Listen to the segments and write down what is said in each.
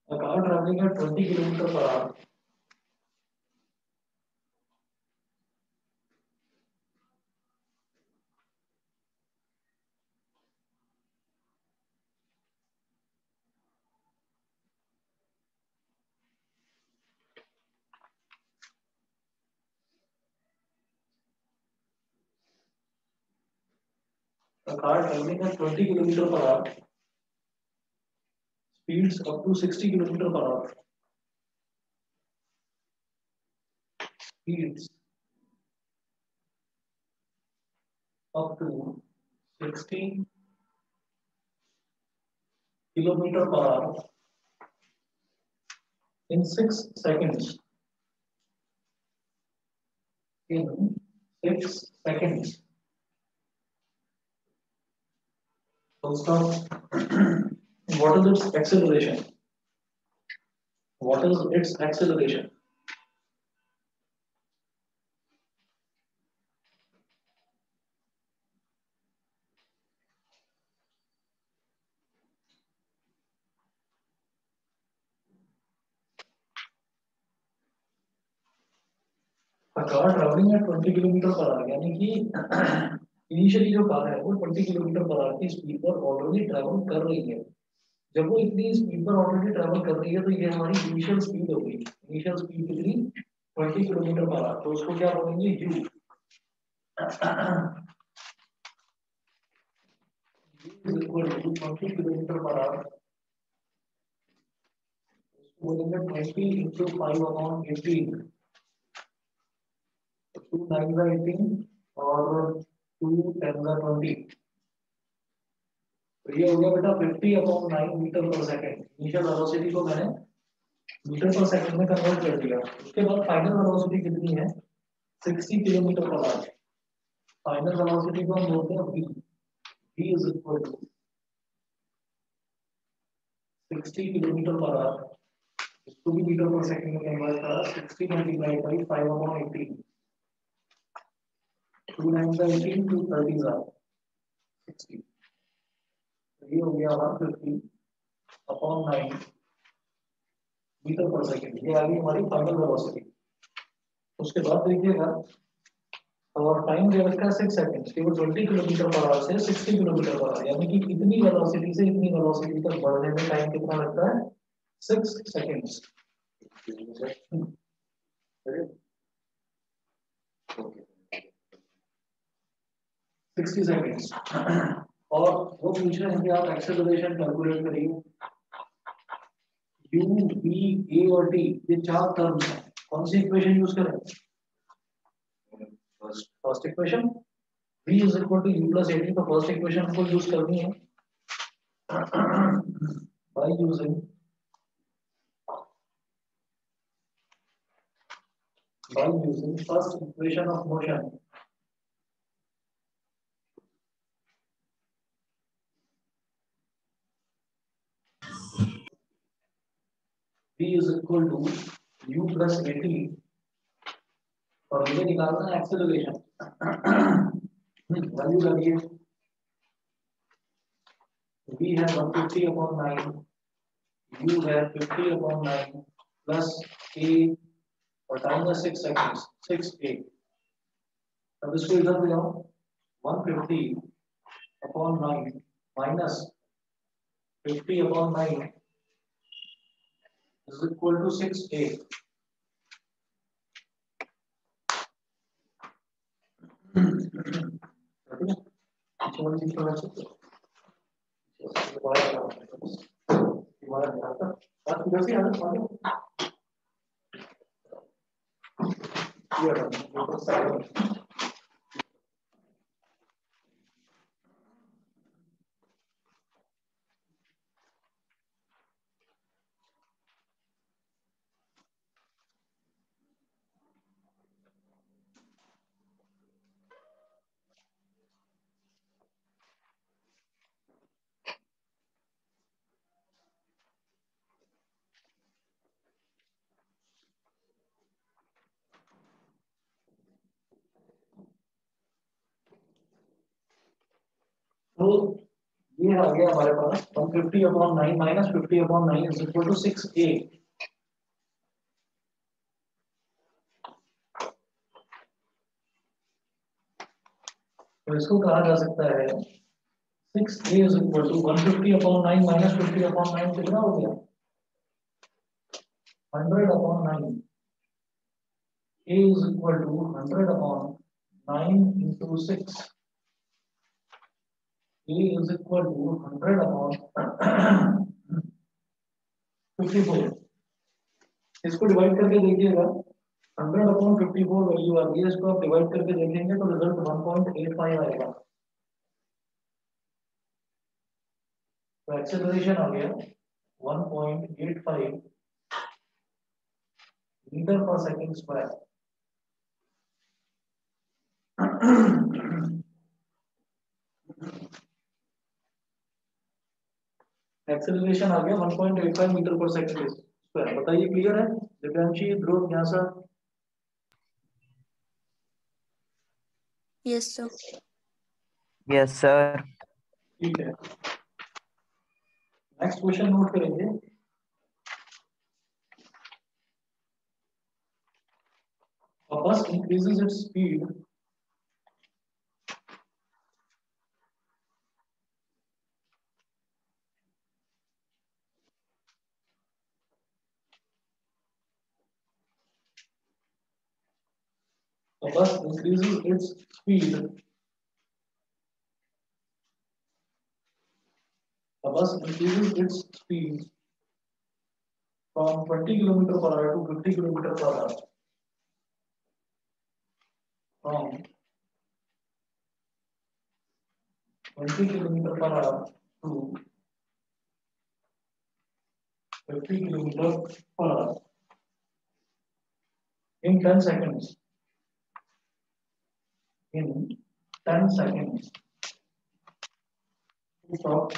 A car traveling at 20 kilometer per hour. A car traveling at 20 kilometer per hour speeds up to 60 kilometer per hour. Speeds up to 60 kilometer per hour in 6 seconds. In 6 seconds. Full stop. What is its acceleration? What is its acceleration? A car traveling at 20 kilometre per our यानी कि initially जो car है वो 20 kilometre per our की speed पर already travel कर रही है। जब वो इतनी स्पीड पर ऑलरेडी ट्रैवल कर रही है तो ये हमारी इनिशियल स्पीड हो गई। इनिशियल स्पीड कितनी 20 किलोमीटर पर आवर, तो उसको क्या बोलेंगे U. Is equal to 20 kilometre per hour, उसको बोलेंगे 20 इंटू 5 अपॉन 18, 2 9 का 18 और 2 10 का 20, तो ये हो गया बेटा 50 upon 9 metre per second. Initial velocity को मैंने मीटर पर सेकंड में कन्वर्ट कर दिया। उसके बाद फाइनल वेलोसिटी कितनी है 60 kilometre per our. Final velocity को हम बोलते हैं v। v is equal to 60 kilometre per hour, इसको भी मीटर पर सेकंड में कन्वर्ट करा, 60 मल्टीप्लाई बाई 5 अपॉन 18, 2 9 का 18, 2 30 का 60, तो ये हो गया 150 अपॉन 9 मीटर पर सेकंड। ये आ गई हमारी फाइनल वेलोसिटी। उसके बाद देखिएगा और टाइम जो है 6 सेकंड, केवल 20 किलोमीटर पर आवर से 60 किलोमीटर पर आवर, यानी कि इतनी वेलोसिटी से इतनी वेलोसिटी तक बढ़ने में टाइम कितना लगता है 6 सेकंड्स। 60 सेकंड्स। और वो पूछ रहे हैं कि आप एक्सेलरेशन कैलकुलेट करिए। u v a और t ये चार टर्म्स हैं, कौन सी इक्वेशन यूज करें? First equation v is equal to u plus at, तो फर्स्ट इक्वेशन को यूज करनी है by using first equation of motion, v is equal to u plus at, और मुझे निकालना है एक्सेलरेशन। वैल्यू डालिए, v है 150 अपॉन 9, u है 50 अपॉन 9 प्लस a, और टाइम है 6 सेकंड्स, 6 a। अब इसको इधर ले जाओ, 150 upon 9 minus 50 upon 9 is equal to 6a। तो ये आ गया हमारे पास 150/9 minus 50/9 is equal to 6a। तो इसको कहा जा सकता है 6a is equal to 150/9 minus 50/9 कितना हो गया 100/9। a is equal to 100/9 into 6। a is equal to 100/54। इसको डिवाइड करके देखिएगा 100/54 वैल्यू आ गई है। इसको आप डिवाइड करके देखेंगे तो रिजल्ट 1.85 आएगा। तो एक्सेलरेशन आ गया 1.85 metre per second square. Acceleration आ गया 1.85 मीटर पर सेकंड स्क्वायर। बताइए क्लियर है दिव्यांशी, ध्रुव, ज्ञासा? Yes sir. Yes sir. ठीक है, नेक्स्ट क्वेश्चन नोट करेंगे। A bus increases its speed a bus increases its speed a bus increases its speed from 20 km per hour to 50 km per hour from 20 km per hour to 50 km per hour in 10 seconds. In 10 seconds. So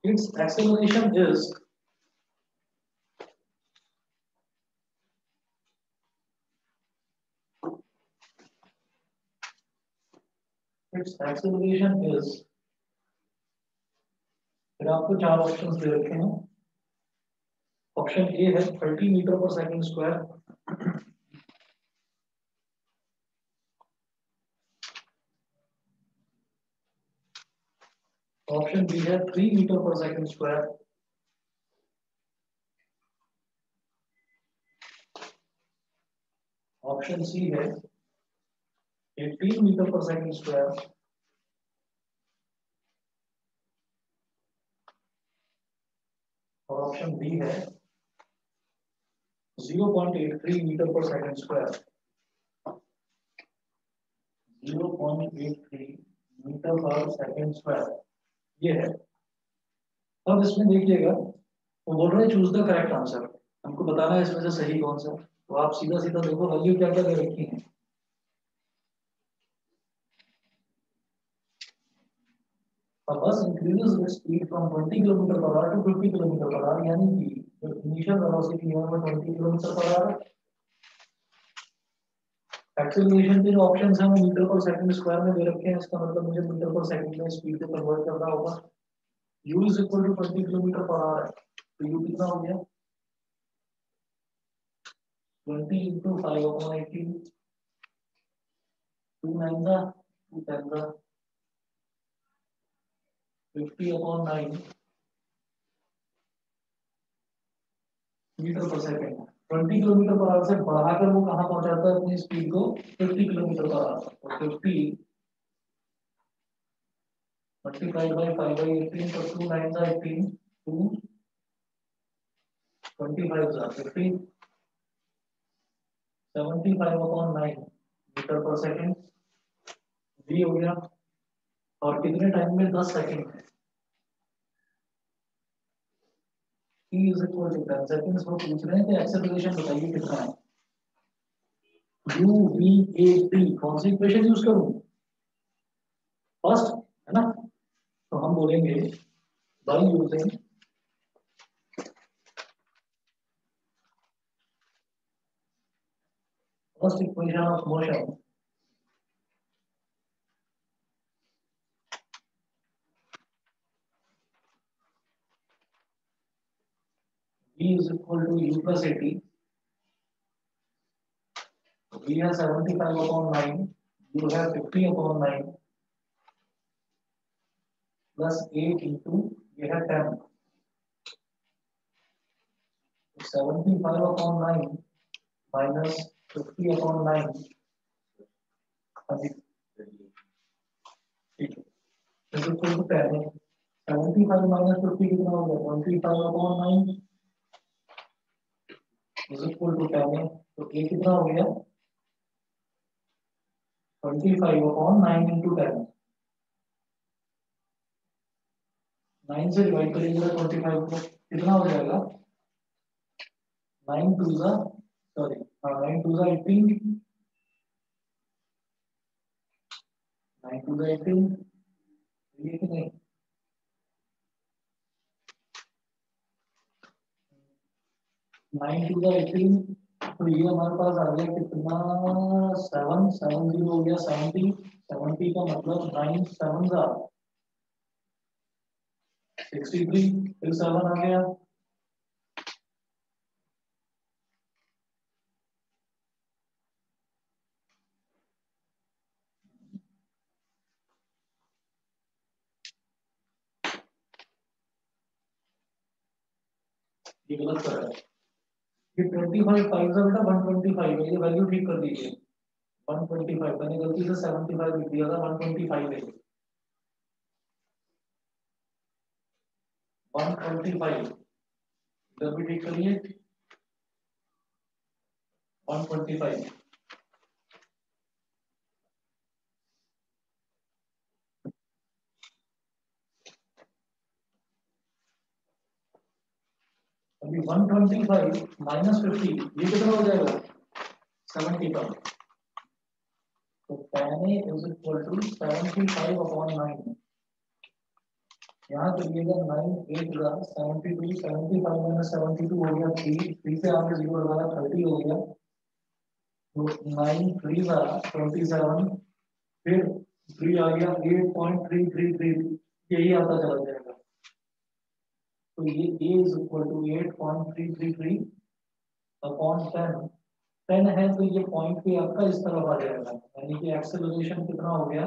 its acceleration is फिर आपको चार options दे रखे हैं। Option A है 30 metre per second square, option B है 3 metre per second square, option C है 18 metre per second square, और option D है 0.83 metre per second square. 0.83 metre per second square ये है। अब इसमें देखिएगा वो बोल रहे हैं चूज द करेक्ट आंसर, हमको बताना है इसमें से सही कौन सा। तो आप सीधा सीधा देखो वैल्यू क्या क्या दे रखी है। A bus increases its speed from 20 km per hour to 50 km per hour, यानी कि जो इनिशियल वेलोसिटी है वो 20 km per hour। एक्सेलरेशन के जो ऑप्शंस हैं वो मीटर पर सेकंड स्क्वायर में दे रखे हैं, इसका मतलब मुझे मीटर पर सेकंड में स्पीड को कन्वर्ट करना होगा। u is equal to 20 kilometre per hour है, तो u कितना हो गया 20 into 5/18, 2 9 का 2 10 का 50/9 metre per second. 20 kilometre per our से बढ़ाकर वो कहाँ पहुंचाता है अपनी स्पीड को 50 किलोमीटर पर आवर। तो 50 multiplied by 5/18, तो 2 9 का 18, 2 25 का 50, 75/9 मीटर पर सेकंड भी हो गया। और कितने टाइम में 10 सेकंड है। t is equal to 10 seconds। वो पूछ रहे हैं कि एक्सेलरेशन बताइए कितना है। u v a t कौन सी इक्वेशन यूज करूं फर्स्ट, है ना? तो हम बोलेंगे by using first equation of motion, B is equal to U plus 80. B has 75 upon 9. You have 50 upon 9 plus 8 into you have 10. 75 upon 9 minus 50 upon 9. ठीक है तो इक्वल टू 10 है 75 minus 50 कितना हो गया 25 upon 9 is equal to 10 है तो a कितना हो गया 25 upon 9 into 10 9 से डिवाइड करेंगे तो 25 को कितना हो जाएगा 9 2 जा सॉरी 9 2 जा 18 9 2 जा 18 ये कि नहीं 9 2 जा 18 तो ये हमारे पास आ गया कितना 7 7 0 हो गया 70 70 का मतलब 9 7 जा 63 फिर 7 आ गया ये गलत कर रहा है ये 25 5 का बेटा 125 है ये वैल्यू ठीक कर दीजिए 125 मैंने गलती से 75 लिख दिया था 125 है 125 इधर भी ठीक करिए 125 अभी 125 माइनस 50 ये कितना हो जाएगा 75 तो 10 इज इक्वल टू 75 अपॉन 9 यहाँ करिएगा 9 8 का 72 75 माइनस 72 हो गया 3 3 से आगे 0 लगाया 30 हो गया तो 9 3 का 27 फिर 3 आ गया 8.333 यही आता चला जाएगा तो ये a is equal to 8.333 upon 10 10 है तो ये पॉइंट पे आपका इस तरफ आ जाएगा यानी कि एक्सेलरेशन कितना हो गया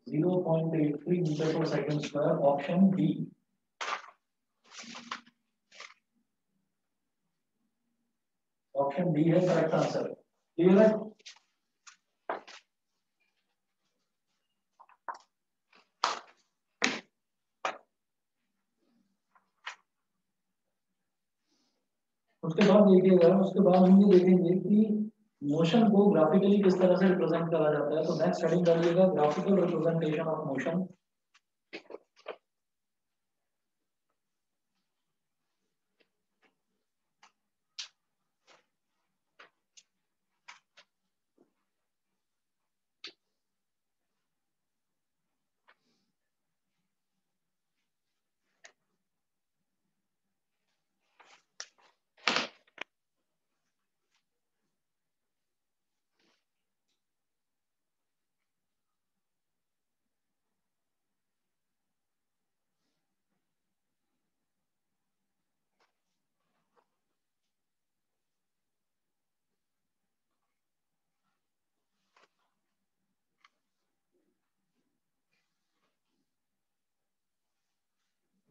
0.83 metre per second square option B option D है करेक्ट आंसर क्लियर है उसके बाद देखिएगा उसके बाद हम ये देखेंगे कि मोशन को ग्राफिकली किस तरह से रिप्रेजेंट करा जाता है तो नेक्स्ट स्टडी करिएगा graphical representation of motion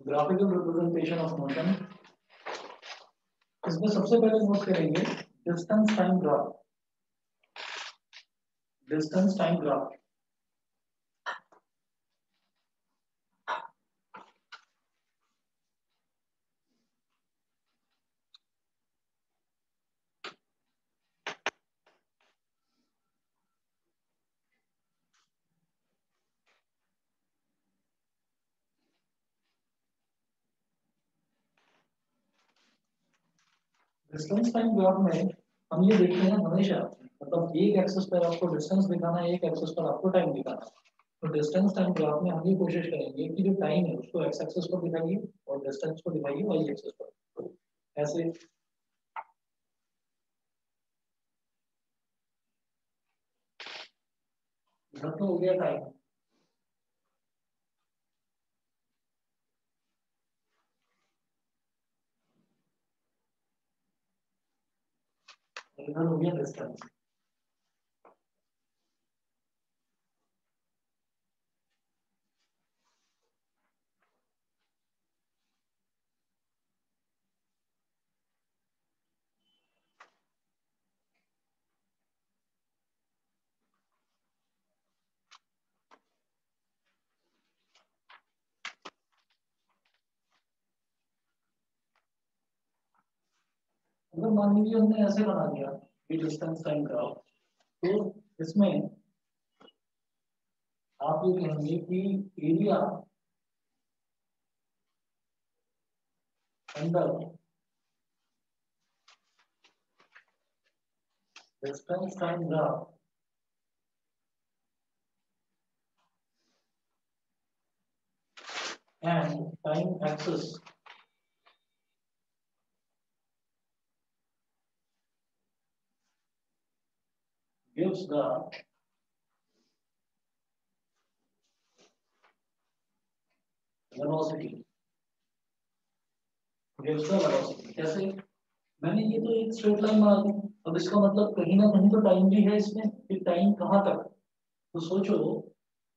graphical representation of motion इसमें सबसे पहले नोट करेंगे distance time graph distance time graph में हम ये देखते हैं हमेशा मतलब एक एक्सिस पर आपको डिस्टेंस दिखाना है एक एक्सिस पर आपको टाइम दिखाना है तो डिस्टेंस टाइम ग्राफ में हम ये कोशिश करेंगे कि जो टाइम है उसको एक्स एक्सिस पर दिखाइए और डिस्टेंस को दिखाइए वाई एक्सिस पर तो ऐसे इधर तो हो गया टाइम इधर हो गया डिस्टेंस। अगर मान लीजिए हमने ऐसे बना दिया ये डिस्टेंस टाइम ग्राफ, तो इसमें आप ये कहेंगे कि area under distance time graph and time axis gives the velocity, कैसे? मैंने ये तो एक स्ट्रेट लाइन बना दी, अब इसका मतलब कहीं ना कहीं तो टाइम भी है इसमें, कि टाइम कहाँ तक? तो सोचो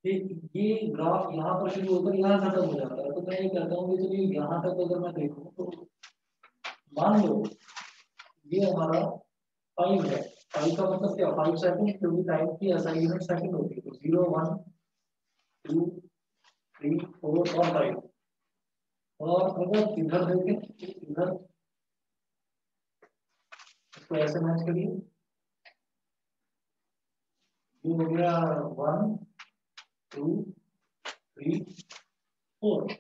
कि ये ग्राफ यहाँ पर शुरू होकर यहाँ खत्म हो जाता है, तो मैं ये कहता हूँ कि चलिए यहाँ तक अगर मैं देखूँ तो मान लो ये हमारा 5 है। 5 का मतलब क्या? 5 सेकंड, क्योंकि टाइम की ऐसा यूनिट सेकंड होती है, तो 0 1 2 3 4 और 5। और अगर इधर देखें, इधर इसको ऐसे मैच करिए, ये हो गया 1 2 3 4।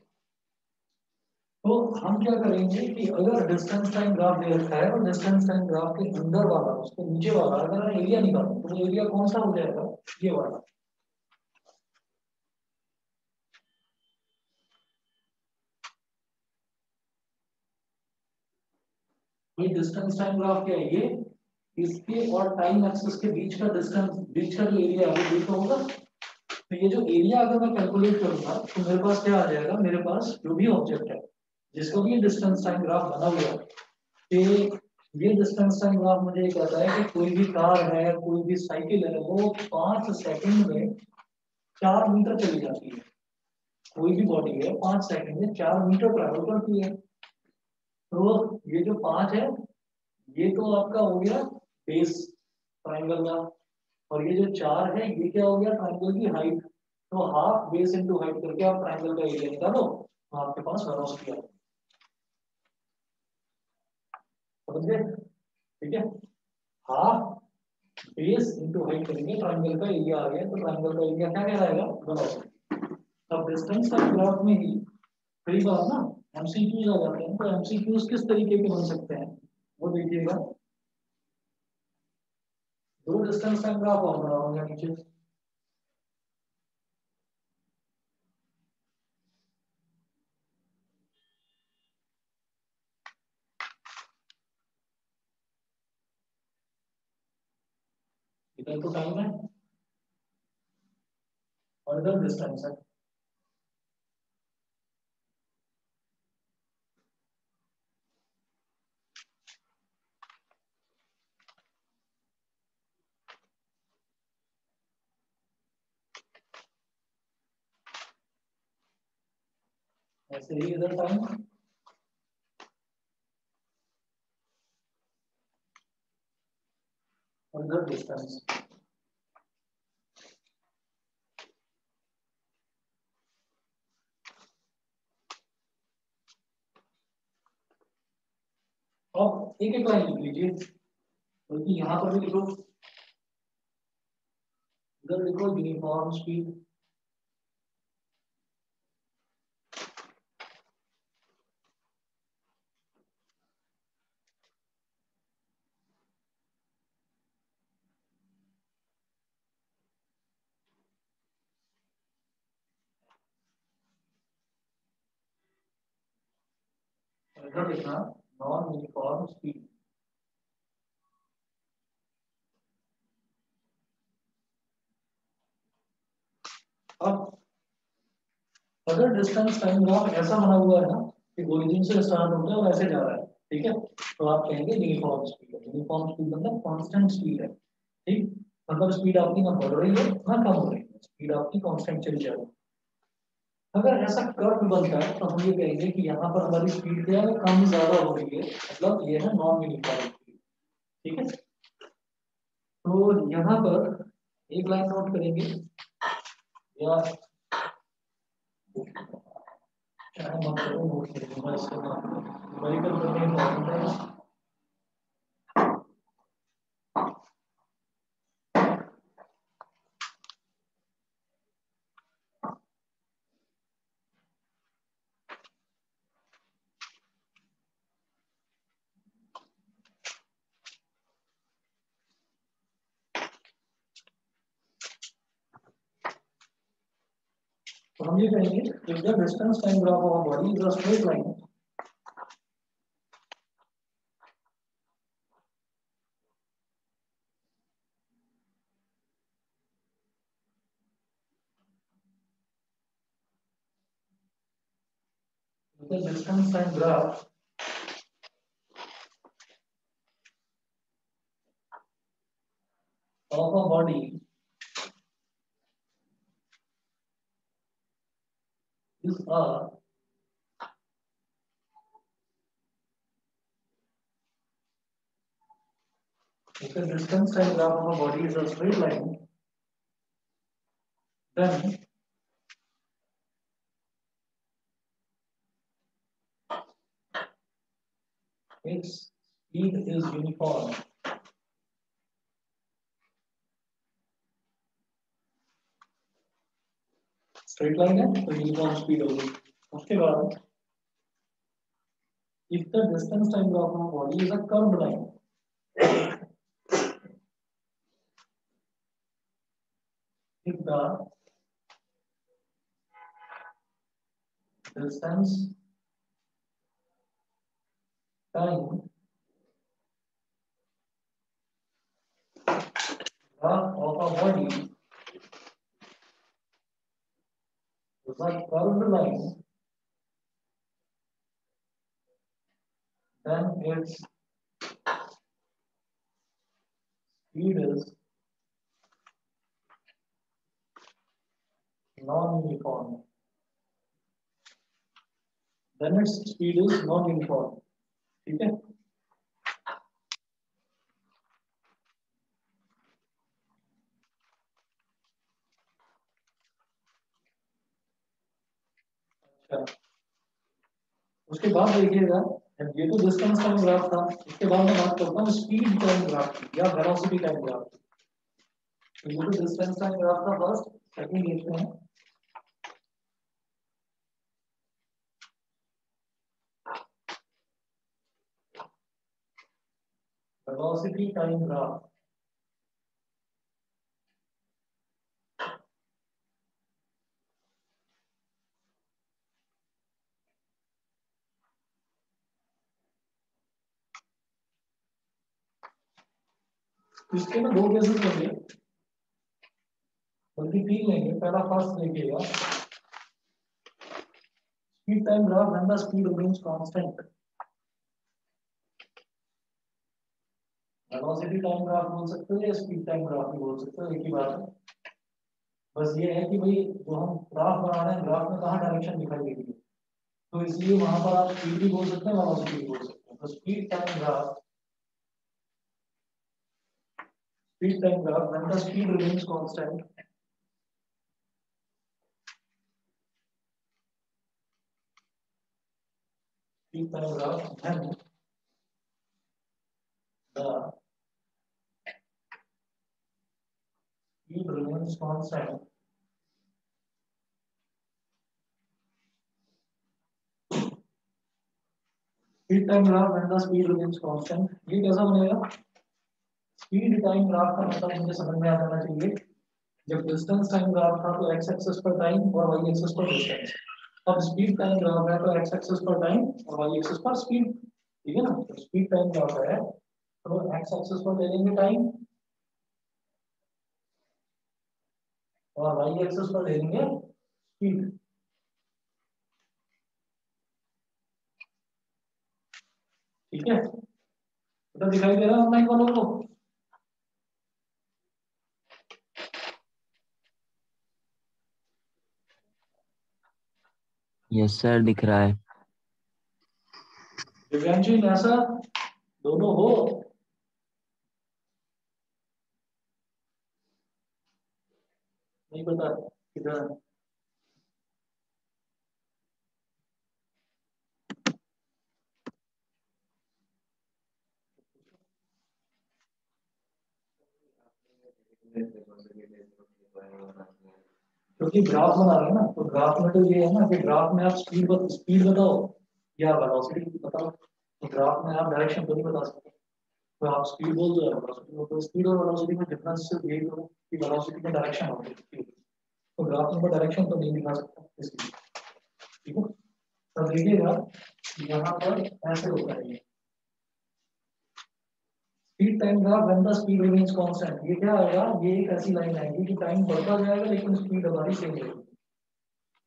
तो हम क्या करेंगे कि अगर डिस्टेंस टाइम ग्राफ दे रखा है और डिस्टेंस टाइम ग्राफ के अंदर वाला, उसके नीचे वाला अगर मैं एरिया निकालूं तो एरिया कौन सा हो जाएगा? ये वाला। ये डिस्टेंस टाइम ग्राफ क्या है? ये इसके और टाइम एक्सिस के बीच का डिस्टेंस, बीच का जो एरिया है वो देखो होगा। तो ये जो एरिया अगर मैं कैलकुलेट करूंगा तो मेरे पास क्या आ जाएगा? मेरे पास जो भी ऑब्जेक्ट है जिसका भी डिस्टेंस टाइम ग्राफ बना हुआ है, कि ये डिस्टेंस टाइम ग्राफ मुझे ये कहता है कि कोई भी कार है, कोई भी साइकिल है, वो 5 सेकंड में 4 मीटर चली जाती है। कोई भी बॉडी है 5 सेकंड में 4 मीटर ट्रैवल करती है। तो ये जो 5 है, ये तो आपका हो गया बेस ट्राइंगल का, और ये जो 4 है ये क्या हो गया? ट्राइंगल की हाइट। तो हाफ बेस इनटू हाइट करके आप ट्राइंगल का एरिया निकालो, तो आपके पास वेलोसिटी आ जाएगी। समझ गए? ठीक है, हाफ बेस इनटू हाइट करेंगे, ट्राइंगल का एरिया आ गया, तो ट्राइंगल का एरिया क्या कहलाएगा? वेलोसिटी। अब डिस्टेंस का ग्राफ में ही कई बार ना एमसीक्यूज आ जाते हैं, तो एमसीक्यूज किस तरीके के बन सकते हैं वो देखिएगा। दो डिस्टेंस का ग्राफ और बनाऊंगा नीचे, इधर तो टाइम है और इधर डिस्टेंस है। ऐसे ही इधर टाइम और इधर डिस्टेंस। अब एक एक लाइन लिख लीजिए, बल्कि यहाँ पर भी लिखो, इधर लिखो यूनिफॉर्म स्पीड, और इधर लिखना नॉन यूनिफॉर्म स्पीड। अब अगर डिस्टेंस टाइम ग्राफ ऐसा बना हुआ है ना कि ओरिजिन से स्टार्ट होता है और ऐसे जा रहा है, ठीक है, तो आप कहेंगे यूनिफॉर्म स्पीड है। यूनिफॉर्म स्पीड मतलब कांस्टेंट स्पीड है, ठीक, मतलब स्पीड आपकी ना बढ़ रही है ना कम हो रही है, स्पीड आपकी कांस्टेंट चली जा रही है। अगर ऐसा कर्व बनता है तो हम ये कहेंगे कि यहाँ पर हमारी स्पीड क्या है, कम ज्यादा हो रही है, मतलब ये है नॉन यूनिफॉर्म स्पीड। ठीक है, तो यहाँ पर एक लाइन नोट करेंगे, या चाहे मत करो नोट करेंगे, इसका न्यूमेरिकल करना इंपॉर्टेंट है। तो हम ये कहेंगे if the distance time graph of a body is a straight line, if the distance time graph of a body is a if the distance time graph of a body is a straight line, then its speed is uniform. Straight line है तो uniform speed होगी। उसके बाद if the distance time graph of a body is a curved line, if the distance time graph of a body is a curved line, then its speed is non-uniform. Then its speed is non-uniform. ठीक है, अच्छा उसके बाद देखिएगा, ये तो distance time graph था, उसके बाद मैं बात करता हूँ स्पीड टाइम ग्राफ की या वेलोसिटी टाइम ग्राफ की। तो ये तो डिस्टेंस टाइम ग्राफ था फर्स्ट, सेकंड देखते हैं वेलोसिटी टाइम ग्राफ। इसके ना दो केसेस लेंगे, बल्कि तीन लेंगे। पहला फर्स्ट देखिएगा, speed time graph when the speed remains constant. Velocity time graph बोल सकते हो या स्पीड टाइम ग्राफ भी बोल सकते हो, एक ही बात है। बस ये है कि भाई जो हम ग्राफ बना रहे हैं, ग्राफ में कहाँ डायरेक्शन दिखाई देगी, तो इसलिए वहां पर आप स्पीड भी बोल सकते हैं, वेलोसिटी भी बोल सकते हैं। तो speed time graph when the speed remains constant, speed time graph when the speed remains constant, speed time graph when the speed remains constant। ये कैसा बनेगा, स्पीड टाइम ग्राफ का मतलब मुझे समझ में आ जाना चाहिए, जब डिस्टेंस टाइम ग्राफ था तो एक्स एक्सिस पर टाइम और वाई एक्सिस पर डिस्टेंस, अब स्पीड टाइम ग्राफ है तो एक्स एक्सिस पर टाइम और वाई एक्सिस पर स्पीड। ठीक है ना, तो स्पीड टाइम ग्राफ है तो एक्स एक्सिस पर ले लेंगे टाइम और वाई एक्सिस पर ले लेंगे स्पीड। ठीक ठीक है, बेटा दिखाई दे रहा है ऑनलाइन वालों को? यस सर, दिख रहा है। दिव्यांशी ऐसा दोनों हो? नहीं पता किधर? क्योंकि ग्राफ बना रहे हैं ना, तो ग्राफ में तो ये है ना कि ग्राफ में आप स्पीड बताओ या वेलोसिटी बताओ, तो ग्राफ में आप डायरेक्शन तो नहीं बता सकते। तो आप स्पीड बोल दो या वेलोसिटी बोल दो, स्पीड और वेलोसिटी में डिफरेंस सिर्फ यही हो कि वेलोसिटी में डायरेक्शन होती है, तो ग्राफ में डायरेक्शन तो नहीं दिखा सकता इसलिए। ठीक है, तब देखिएगा यहाँ पर ऐसे होता है speed time graph when the speed remains constant. ये क्या आएगा, ये एक ऐसी लाइन आएगी कि टाइम बढ़ता जाएगा लेकिन स्पीड हमारी सेम रहेगी।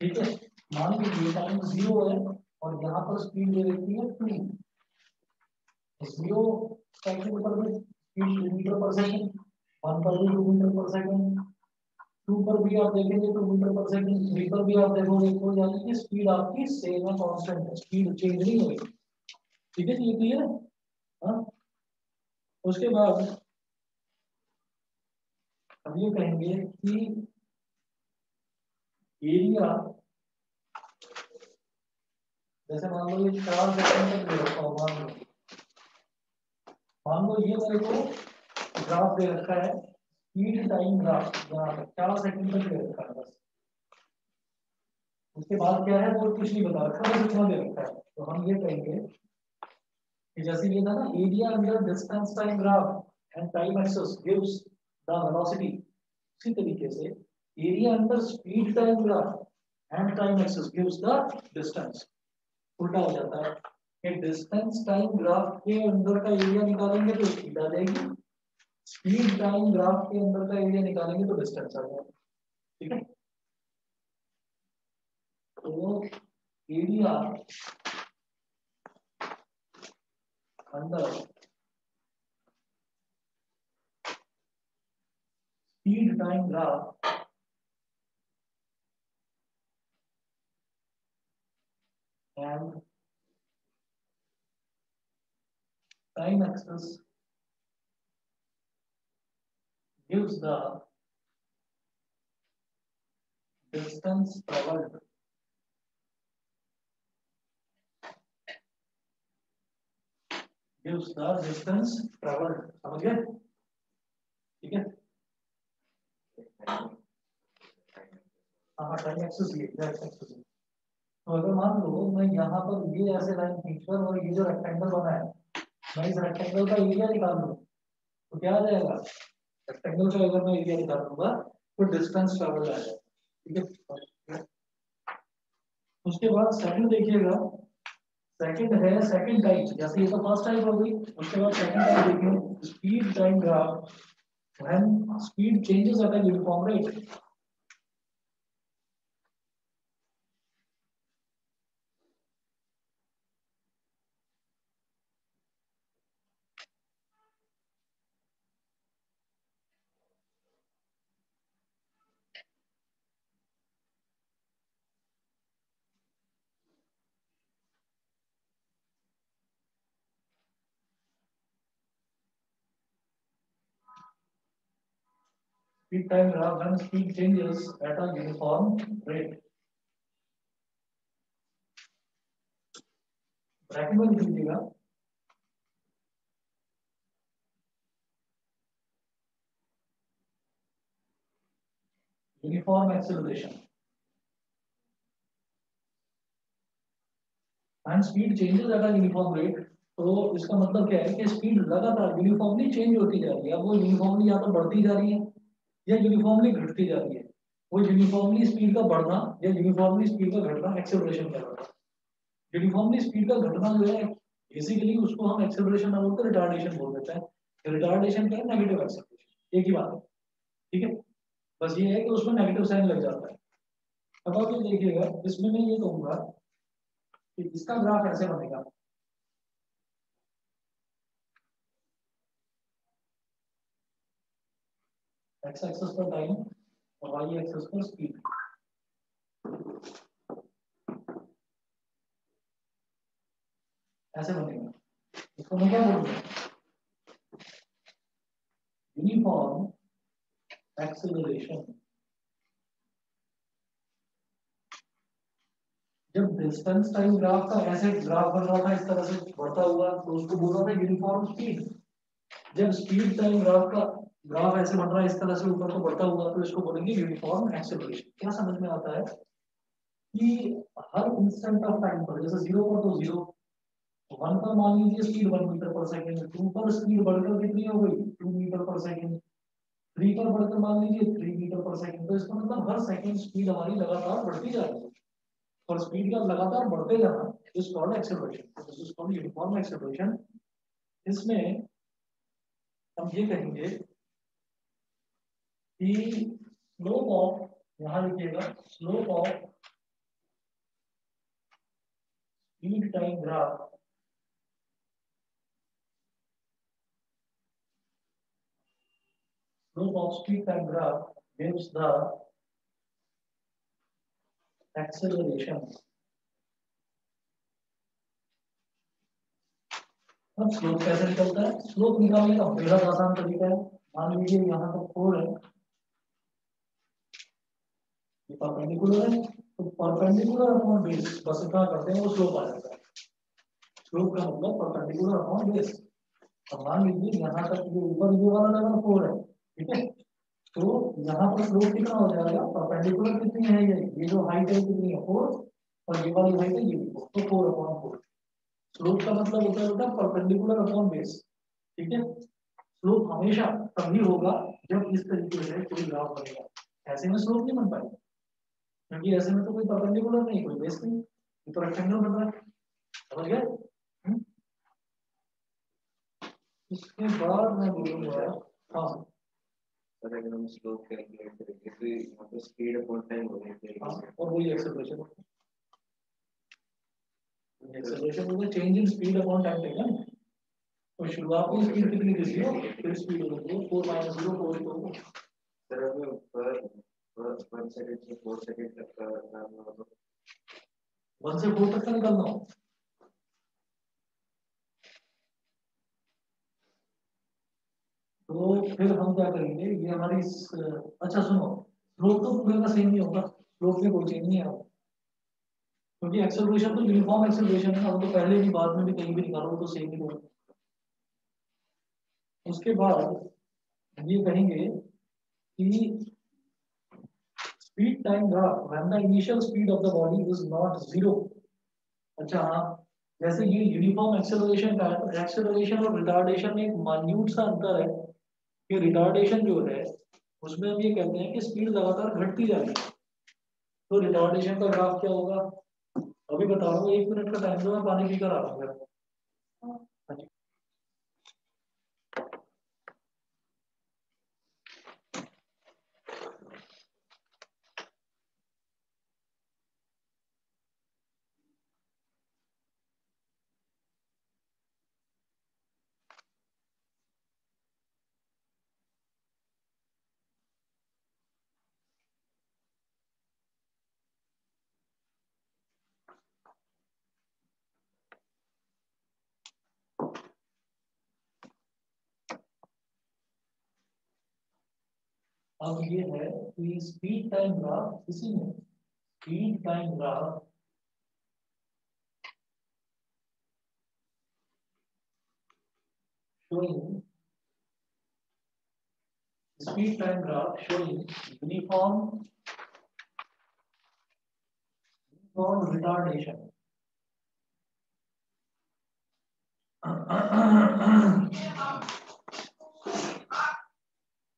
ठीक है, मान लीजिए टाइम 0 है और यहाँ पर स्पीड दे देती है 2। 0 सेकंड पर भी स्पीड 2 मीटर पर सेकंड, 1 पर भी 2 मीटर पर सेकंड, 2 पर भी आप देखेंगे 2 मीटर पर सेकंड, 3 पर भी आप देखोगे तो यानी कि स्पीड आपकी सेम है, कांस्टेंट है, स्पीड चेंज नहीं होगी। ठीक है, ये क्लियर है? हाँ, उसके बाद हम ये कहेंगे कि एरिया, जैसे मान लो ये 4 सेकंड तक दे रखा हो, मान लो ये मेरे को ग्राफ दे रखा है, स्पीड टाइम ग्राफ यहाँ पर 4 सेकंड तक दे रखा है बस। उसके बाद क्या है वो कुछ नहीं बता रखा, बस इतना दे रखा है। तो हम ये कहेंगे कि जैसे ये था ना, area under distance time graph and time axis gives the velocity, उसी तरीके से area under speed time graph and time axis gives the distance. उल्टा हो जाता है कि डिस्टेंस टाइम ग्राफ के अंदर का एरिया निकालेंगे तो स्पीड आ जाएगी, स्पीड टाइम ग्राफ के अंदर का एरिया निकालेंगे तो डिस्टेंस आ जाएगा। ठीक है, तो area under speed time graph and time axis gives the distance traveled समझ गए? ठीक है, हाँ टाइम एक्सेस ये टाइम एक्सेस। तो अगर मान लो मैं यहाँ पर ये ऐसे लाइन खींचकर और ये जो रेक्टेंगल बना है, मैं इस रेक्टेंगल का एरिया निकाल लूँ तो क्या आ जाएगा, रेक्टेंगल का अगर मैं एरिया निकाल लूंगा तो डिस्टेंस ट्रैवल आ जाएगा। ठीक है, उसके बाद सेकंड देखिएगा, सेकंड है सेकंड टाइप, जैसे ये तो फर्स्ट टाइप हो गई, उसके बाद सेकंड टाइप देखिए speed time graph when speed changes at a uniform rate. Speed time graph when speed changes at a uniform rate। Bracket में लिख लीजिएगा uniform acceleration and speed changes at a uniform rate. तो इसका मतलब क्या है कि स्पीड लगातार यूनिफॉर्मली चेंज होती जा रही है, अब वो यूनिफॉर्मली या तो बढ़ती जा रही है या यूनिफॉर्मली घटती जा रही है। वो यूनिफॉर्मली स्पीड का बढ़ना या यूनिफॉर्मली स्पीड का घटना एक्सेलरेशन कहलाता है। यूनिफॉर्मली स्पीड का घटना जो है बेसिकली उसको हम एक्सेलरेशन ना बोलकर रिटार्डेशन बोल देते हैं। रिटार्डेशन क्या है, नेगेटिव एक्सेलरेशन, एक ही बात है। ठीक है, बस ये है कि उसमें नेगेटिव साइन लग जाता है। अब आप ये देखिएगा, इसमें मैं ये कहूंगा कि इसका ग्राफ ऐसे बनेगा, एक्स एक्सेस पर टाइम और वाई एक्सेस पर स्पीड। ऐसे बनेगा। इसको मैं क्या बोलूंगा, यूनिफॉर्म एक्सेलरेशन। जब डिस्टेंस टाइम ग्राफ का ऐसे ग्राफ बन रहा था इस तरह से बढ़ता हुआ, तो उसको बोल रहा था यूनिफॉर्म स्पीड। जब स्पीड टाइम ग्राफ का ग्राफ ऐसे बन रहा है इस तरह से ऊपर को बढ़ता हुआ, तो इसको बोलेंगे यूनिफॉर्म एक्सेलरेशन। क्या समझ में आता है कि हर इंस्टेंट ऑफ टाइम पर, जैसे 0 पर तो 0, 1 पर मान लीजिए स्पीड 1 मीटर पर सेकंड, 2 पर स्पीड बढ़कर कितनी हो गई 2 मीटर पर सेकंड, 3 पर बढ़कर मान लीजिए 3 मीटर पर सेकंड। तो इसका मतलब हर सेकंड स्पीड हमारी लगातार बढ़ती जा रही है, और स्पीड का लगातार बढ़ते जाना is called acceleration. This is called uniform acceleration. इसमें हम ये कहेंगे कि स्लोप ऑफ, यहां लिखिएगा slope of speed time graph slope of speed time graph gives the acceleration। अब स्लोप कैसे निकलता है, स्लोप निकालने का बेहद आसान तरीका है। मान लीजिए यहाँ पर 4 है, ये परपेंडिकुलर है, तो परपेंडिकुलर अपॉन बेस बस इतना करते हैं वो स्लोप आ जाता है। स्लोप का मतलब परपेंडिकुलर अपॉन बेस। अब मान लीजिए यहाँ तक ये ऊपर ये वाला लेवल 4 है, ठीक है, तो यहाँ पर स्लोप कितना हो जाएगा, परपेंडिकुलर कितनी है, ये जो हाइट है कितनी है 4, और ये वाली हाइट है ये 4, तो 4 अपॉन 4। स्लोप का मतलब होता है परपेंडिकुलर अपॉन बेस, ठीक है। स्लोप हमेशा तभी होगा जब इस तरीके से कोई ग्राफ बनेगा, ऐसे में स्लोप नहीं बन पाएगा, क्योंकि ऐसे में तो कोई परपेंडिकुलर नहीं, कोई बेस नहीं, ये तो रेक्टेंगल बन रहा है। समझ गए? इसके बाद मैं बोलूंगा, हाँ सर अगर हम स्लोप कैलकुलेट करेंगे तो यहाँ पे स्पीड अपॉन टाइम हो जाएगी, और वही एक्सेलरेशन, एक्सेलरेशन होगा change in speed upon time taken. तो शुरुआत में स्पीड कितनी थी 0, फिर स्पीड हो गई 4 - 0 4 तो सर अगर पर 1 सेकंड से 4 सेकंड तक का काम हो तो 1 से 4 तक का निकालना हो, तो फिर हम क्या करेंगे, ये हमारी अच्छा सुनो, स्लोप तो पूरे का सेम ही होगा, स्लोप में कोई चेंज नहीं आएगा, क्योंकि एक्सेलरेशन तो यूनिफॉर्म एक्सेलरेशन है, हम तो पहले भी बाद में भी कहीं भी निकालो तो सेम ही होगा। उसके बाद ये कहेंगे कि speed time graph when the initial speed of the body is not 0। अच्छा हाँ, जैसे ये यूनिफॉर्म एक्सेलरेशन का है, तो एक्सेलरेशन और रिटार्डेशन में एक मान्यूट सा अंतर है कि रिटार्डेशन जो है उसमें हम ये कहते हैं कि स्पीड लगातार घटती जा रही है, तो रिटार्डेशन का ग्राफ क्या होगा, अभी बता रहा हूँ, 1 मिनट का टाइम दो, मैं पानी पीकर आ रहा हूँ। अब ये है कि स्पीड टाइम ग्राफ, इसी में speed time graph showing speed time graph showing uniform retardation।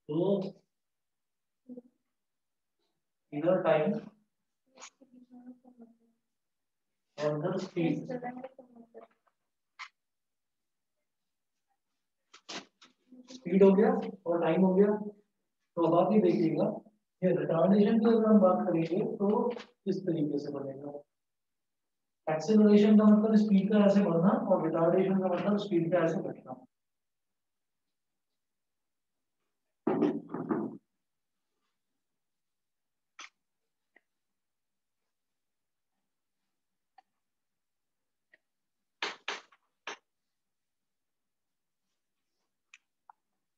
तो इधर टाइम और उधर स्पीड, स्पीड हो गया और टाइम हो गया। तो अब आप ये देखिएगा, ये रिटार्डेशन की अगर हम बात करेंगे तो इस तरीके से बनेगा। एक्सेलरेशन का मतलब स्पीड का ऐसे बढ़ना, और रिटार्डेशन का मतलब स्पीड का ऐसे घटना।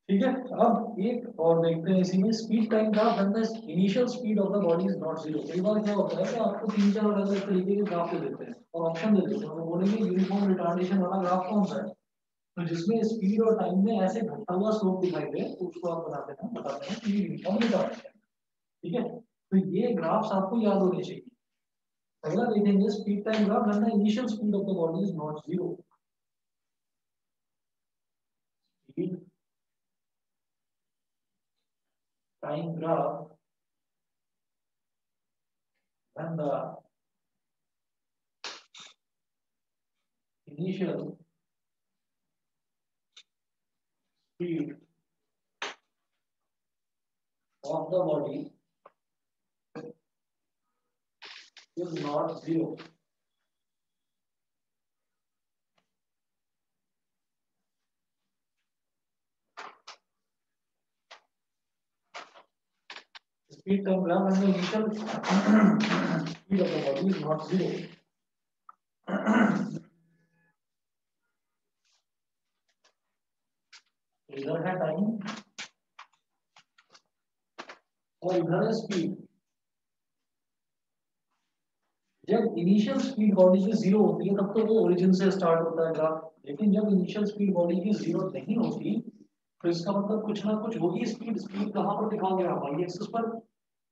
ठीक है। अब एक और देखते हैं इसी में speed time graph when the initial speed of the body is not zero. कई बार क्या होता है कि आपको 3-4 अलग अलग तरीके के ग्राफ दे देते हैं और ऑप्शन दे देते हैं और बोलेंगे यूनिफॉर्म रिटार्डेशन वाला ग्राफ कौन सा है, तो जिसमें स्पीड और टाइम में ऐसे घटता हुआ स्लोप दिखाई दे तो उसको आप बताते हैं कि ये यूनिफॉर्म रिटार्डेशन। ठीक है, तो ये ग्राफ्स आपको याद होने चाहिए। अगला देखेंगे speed time graph when the initial speed of the body is not zero. Speed time graph when the initial speed of the body is not zero. Speed time graph when the initial speed of the body is not zero. इधर है time और इधर है speed. जब initial speed body की zero होती है तब तो वो ओरिजिन से स्टार्ट होता है ग्राफ, लेकिन जब इनिशियल स्पीड बॉडी की जीरो नहीं होती तो इसका मतलब कुछ ना कुछ होगी। स्पीड स्पीड कहाँ पर दिखाओगे आप, वाई एक्सिस पर।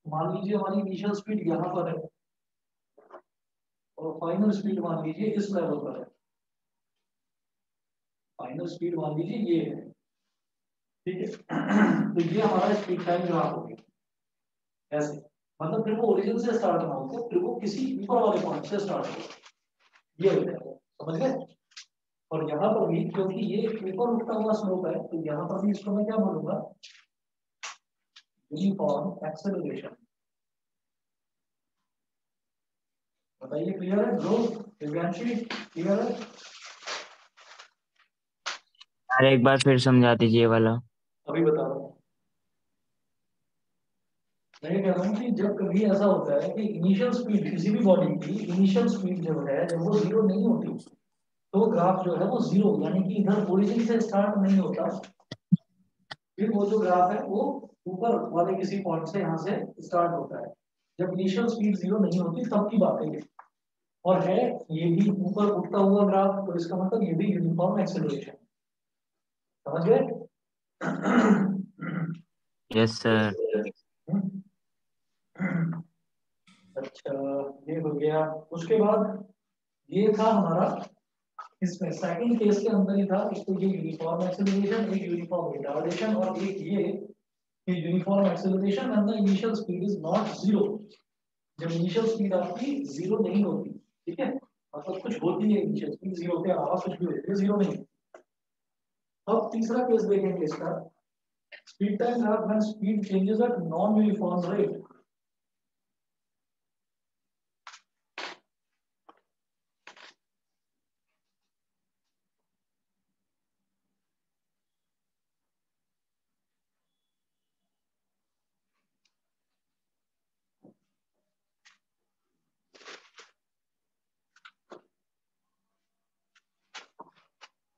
मान लीजिए हमारी इनिशियल स्पीड यहाँ पर है और फाइनल स्पीड मान लीजिए इस लेवल पर है। फाइनल स्पीड मान लीजिए ये है, ठीक है। तो ये हमारा स्पीड टाइम ग्राफ हो गया ऐसे। मतलब फिर वो ओरिजिन से स्टार्ट ना होकर फिर वो किसी ऊपर वाले पॉइंट से स्टार्ट हो, ये होता है, समझ गए। और यहाँ पर भी क्योंकि ये ऊपर उठता हुआ स्लोप है तो यहाँ पर भी इसको मैं क्या बोलूंगा, यूनिफॉर्म एक्सेलरेशन। बताइए क्लियर है ब्रो, दिव्यांशी क्लियर है? अरे एक बार फिर समझा दीजिए ये वाला। अभी बता रहा हूँ। मैं कह रहा हूँ कि जब कभी ऐसा होता है कि इनिशियल स्पीड किसी भी बॉडी की इनिशियल स्पीड जो है जब वो जीरो नहीं होती तो ग्राफ जो है वो जीरो यानी कि इधर ओरिजिन से स्टार्ट नहीं होता, फिर वो जो ग्राफ है वो ऊपर वाले किसी पॉइंट से यहाँ से स्टार्ट होता है। जब इनिशियल स्पीड जीरो नहीं होती तब की बात है ये। और है ये भी ऊपर उठता हुआ ग्राफ, तो इसका मतलब ये भी यूनिफॉर्म एक्सेलरेशन। समझ गए? Yes sir. अच्छा, ये हो गया। उसके बाद ये था हमारा इसमें सेकंड केस के अंदर ही था, एक तो ये यूनिफॉर्म एक्सेलरेशन, एक यूनिफॉर्म रिटार्डेशन और एक ये कि uniform acceleration and the initial speed is not zero. जब इनिशियल स्पीड आपकी जीरो नहीं होती, ठीक है, मतलब कुछ होती है इनिशियल स्पीड जीरो के अलावा कुछ भी होती है, जीरो नहीं। अब तीसरा केस देखेंगे इसका, speed time graph when speed changes at non uniform rate.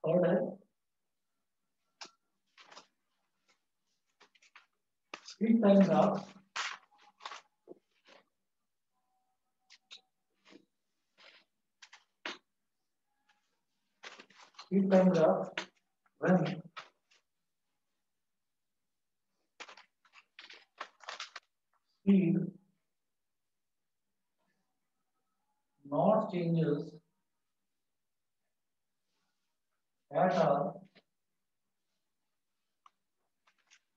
Third है speed time graph speed time graph when speed not changes at a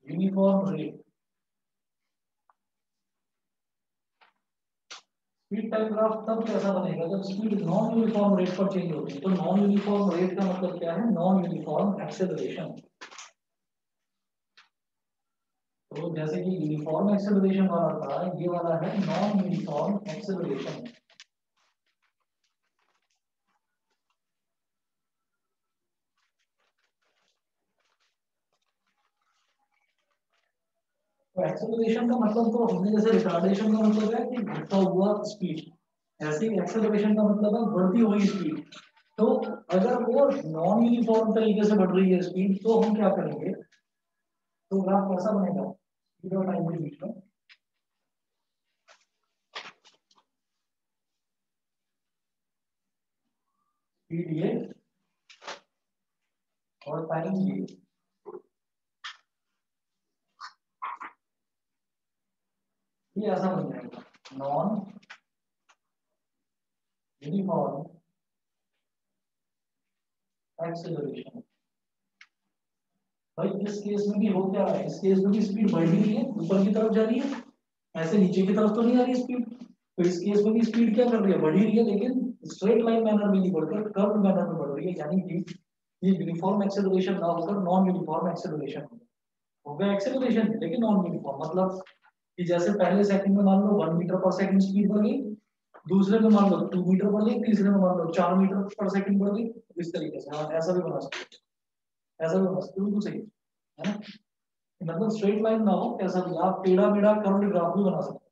uniform rate। Speed time graph तब कैसा बनेगा जब स्पीड नॉन यूनिफॉर्म रेट पर change होती है। तो non uniform rate का मतलब क्या है, नॉन यूनिफॉर्म एक्सेलरेशन। तो जैसे कि यूनिफॉर्म एक्सेलरेशन वाला था, ये वाला है नॉन यूनिफॉर्म एक्सेलरेशन। तो एक्सेलरेशन का मतलब तो हमने जैसे रिटार्डेशन का मतलब है कि घटता हुआ स्पीड, ऐसे ही एक्सेलरेशन का मतलब है बढ़ती हुई स्पीड। तो अगर वो नॉन यूनिफॉर्म तरीके से बढ़ रही है स्पीड तो हम क्या करेंगे, तो ग्राफ कैसा बनेगा, स्पीड और टाइम के बीच में स्पीड ये और टाइम ये ऐसा बन जाएगा नॉन यूनिफॉर्म एक्सेलरेशन। भाई इस केस में भी हो क्या रहा है, इस केस में भी स्पीड बढ़ रही है, ऊपर की तरफ जा रही है, ऐसे नीचे की तरफ तो नहीं आ रही स्पीड। तो इस केस में भी स्पीड क्या कर रही है, बढ़ ही रही है, लेकिन स्ट्रेट लाइन मैनर में नहीं बढ़कर कर्व मैनर में बढ़ रही है, यानी कि ये यूनिफॉर्म एक्सेलरेशन ना होकर नॉन यूनिफॉर्म एक्सेलरेशन हो गया एक्सेलरेशन लेकिन नॉन यूनिफॉर्म। मतलब कि जैसे पहले सेकंड में मान लो 1 मीटर पर सेकंड स्पीड बढ़ गई, दूसरे में मान लो 2 मीटर बढ़ गई, तीसरे में मान लो 4 मीटर पर सेकंड बढ़ गई। इस तरीके से हाँ ऐसा भी बना सकते हैं, ऐसा भी बना सकते हो, बिल्कुल सही है ना। मतलब स्ट्रेट लाइन ना हो, कैसा भी आप टेढ़ा मेढ़ा कर्व्ड ग्राफ भी बना सकते हैं,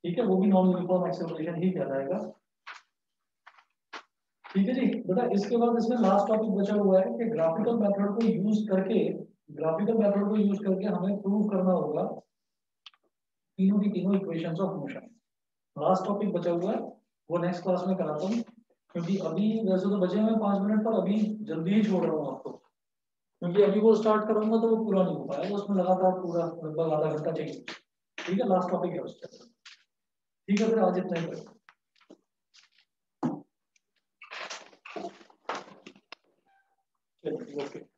ठीक है, वो भी नॉन यूनिफॉर्म एक्सेलरेशन ही कहलाएगा। ठीक है जी बेटा, इसके बाद इसमें लास्ट टॉपिक बचा हुआ है कि ग्राफिकल मेथड को यूज करके, ग्राफिकल मेथड को यूज करके हमें प्रूव करना होगा तीनों की तीनों equations of motion. Last topic बचा हुआ है, वो नेक्स्ट क्लास में कराता हूँ, क्योंकि अभी वैसे तो बचे हुए 5 मिनट, पर अभी जल्दी ही छोड़ रहा हूँ आपको, क्योंकि अभी वो स्टार्ट करूंगा तो वो पूरा नहीं हो पाएगा, उसमें लगातार पूरा लगभग आधा घंटा चाहिए। ठीक है, लास्ट टॉपिक है उसका। ठीक है, फिर आज इतना ही करें। चलिए ओके।